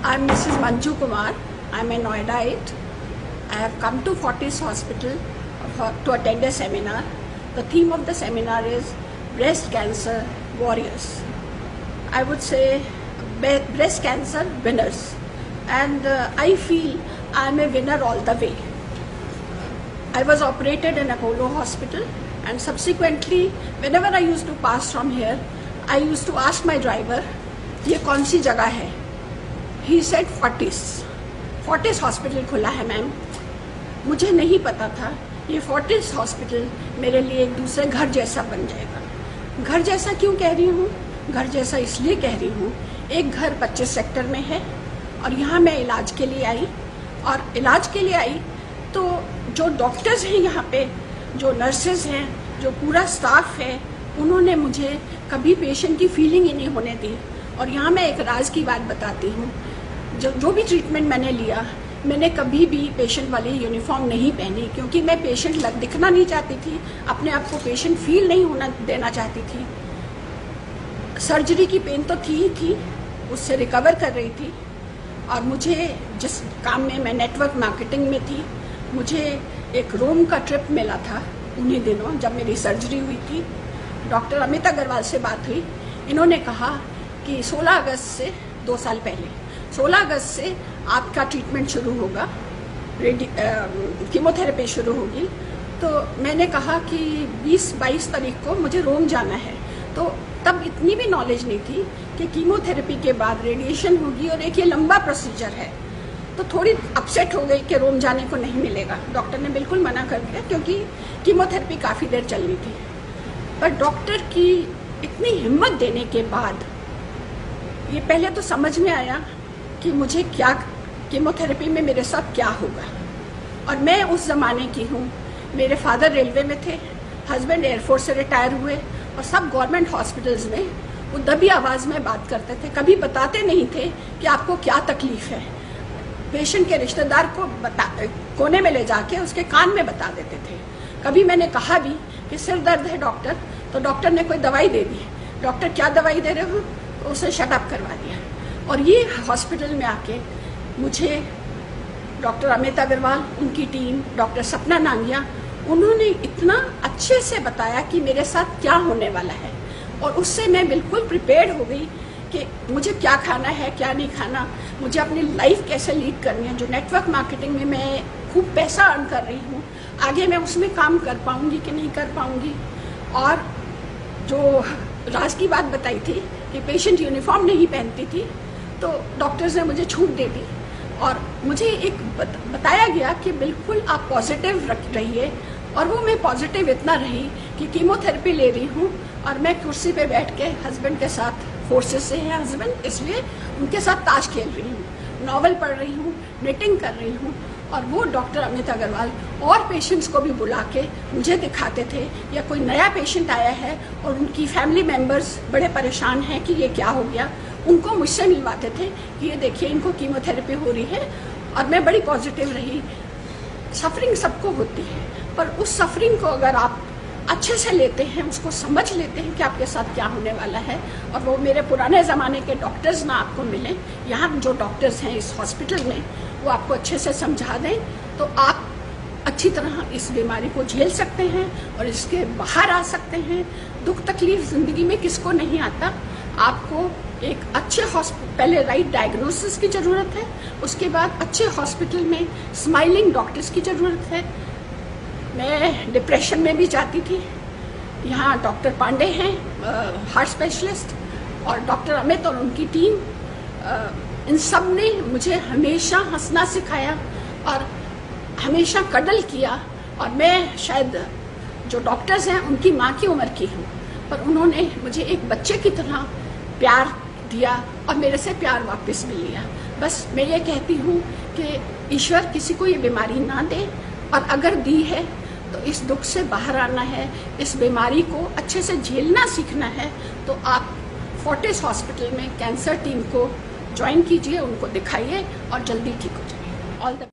I'm Mrs. Manju Kumar. I'm a Noidite. I have come to Fortis Hospital to attend a seminar. The theme of the seminar is Breast Cancer Warriors. I would say breast cancer winners. And I feel I'm a winner all the way. I was operated in Apollo Hospital, and subsequently, whenever I used to pass from here, I used to ask my driver, ये कौन सी जगह है? He said Fortis hospital खुला है ma'am. मुझे नहीं पता था ये फोर्टिस हॉस्पिटल मेरे लिए एक दूसरे घर जैसा बन जाएगा। घर जैसा क्यों कह रही हूँ? घर जैसा इसलिए कह रही हूँ, एक घर 25 सेक्टर में है और यहाँ मैं इलाज के लिए आई। और इलाज के लिए आई तो जो डॉक्टर्स हैं यहाँ पे, जो नर्सेज हैं, जो पूरा स्टाफ है, उन्होंने मुझे कभी पेशेंट की फीलिंग ही नहीं होने दी। और यहाँ मैं एक राज की बात बताती हूँ, जो भी ट्रीटमेंट मैंने लिया, मैंने कभी भी पेशेंट वाली यूनिफॉर्म नहीं पहनी, क्योंकि मैं पेशेंट दिखना नहीं चाहती थी, अपने आप को पेशेंट फील नहीं होना देना चाहती थी। सर्जरी की पेन तो थी ही थी, उससे रिकवर कर रही थी। और मुझे जिस काम में मैं नेटवर्क मार्केटिंग में थी, मुझे एक रोम का ट्रिप मिला था उन्हीं दिनों जब मेरी सर्जरी हुई थी। डॉक्टर अमित अग्रवाल से बात हुई। इन्होंने कहा कि 16 अगस्त से 2 साल पहले 16 अगस्त से आपका ट्रीटमेंट शुरू होगा, कीमोथेरेपी शुरू होगी। तो मैंने कहा कि 20-22 तारीख को मुझे रोम जाना है। तो तब इतनी भी नॉलेज नहीं थी कि कीमोथेरेपी के बाद रेडिएशन होगी और एक ये लंबा प्रोसीजर है। तो थोड़ी अपसेट हो गई कि रोम जाने को नहीं मिलेगा। डॉक्टर ने बिल्कुल मना कर दिया, क्योंकि कीमोथेरेपी काफ़ी देर चलनी थी। पर डॉक्टर की इतनी हिम्मत देने के बाद ये पहले तो समझ में आया कि मुझे क्या कीमोथेरेपी में मेरे साथ क्या होगा। और मैं उस ज़माने की हूँ, मेरे फादर रेलवे में थे, हस्बैंड एयरफोर्स से रिटायर हुए, और सब गवर्नमेंट हॉस्पिटल्स में वो दबी आवाज़ में बात करते थे। कभी बताते नहीं थे कि आपको क्या तकलीफ है। पेशेंट के रिश्तेदार को कोने में ले जाके उसके कान में बता देते थे। कभी मैंने कहा भी कि सिर दर्द है डॉक्टर, तो डॉक्टर ने कोई दवाई दे दी। डॉक्टर क्या दवाई दे रहे हो? तो उसे शट अप करवा दिया। और ये हॉस्पिटल में आके मुझे डॉक्टर अमित अग्रवाल, उनकी टीम, डॉक्टर सपना नांगिया, उन्होंने इतना अच्छे से बताया कि मेरे साथ क्या होने वाला है। और उससे मैं बिल्कुल प्रिपेयर्ड हो गई कि मुझे क्या खाना है, क्या नहीं खाना, मुझे अपनी लाइफ कैसे लीड करनी है। जो नेटवर्क मार्केटिंग में मैं खूब पैसा अर्न कर रही हूँ, आगे मैं उसमें काम कर पाऊँगी कि नहीं कर पाऊँगी। और जो राज की बात बताई थी कि पेशेंट यूनिफॉर्म नहीं पहनती थी, तो डॉक्टर्स ने मुझे छूट दे दी। और मुझे एक बताया गया कि बिल्कुल आप पॉजिटिव रहिए। और वो मैं पॉजिटिव इतना रही कि कीमोथेरेपी ले रही हूँ और मैं कुर्सी पे बैठ के हस्बैंड के साथ, फोर्सेस से हैं हस्बैंड, इसलिए उनके साथ ताश खेल रही हूँ, नॉवल पढ़ रही हूँ, मीटिंग कर रही हूँ। और वो डॉक्टर अमित अग्रवाल और पेशेंट्स को भी बुला के मुझे दिखाते थे, या कोई नया पेशेंट आया है और उनकी फैमिली मेम्बर्स बड़े परेशान हैं कि ये क्या हो गया, उनको मुझसे मिलवाते थे कि ये देखिए इनको कीमोथेरेपी हो रही है। और मैं बड़ी पॉजिटिव रही। सफरिंग सबको होती है, पर उस सफरिंग को अगर आप अच्छे से लेते हैं, उसको समझ लेते हैं कि आपके साथ क्या होने वाला है, और वो मेरे पुराने ज़माने के डॉक्टर्स ना आपको मिलें, यहाँ जो डॉक्टर्स हैं इस हॉस्पिटल में, वो आपको अच्छे से समझा दें, तो आप अच्छी तरह इस बीमारी को झेल सकते हैं और इसके बाहर आ सकते हैं। दुख तकलीफ ज़िंदगी में किसको नहीं आता। आपको एक अच्छे पहले राइट डायग्नोसिस की ज़रूरत है, उसके बाद अच्छे हॉस्पिटल में स्माइलिंग डॉक्टर्स की ज़रूरत है। मैं डिप्रेशन में भी जाती थी। यहाँ डॉक्टर पांडे हैं, हार्ट स्पेशलिस्ट, और डॉक्टर अमित और उनकी टीम, इन सब ने मुझे हमेशा हंसना सिखाया और हमेशा कडल किया। और मैं शायद जो डॉक्टर्स हैं उनकी माँ की उम्र की हूँ, पर उन्होंने मुझे एक बच्चे की तरह प्यार दिया और मेरे से प्यार वापस मिल लिया। बस मैं ये कहती हूँ कि ईश्वर किसी को ये बीमारी ना दे, और अगर दी है तो इस दुख से बाहर आना है, इस बीमारी को अच्छे से झेलना सीखना है। तो आप फोर्टिस हॉस्पिटल में कैंसर टीम को ज्वाइन कीजिए, उनको दिखाइए और जल्दी ठीक हो जाइए। All the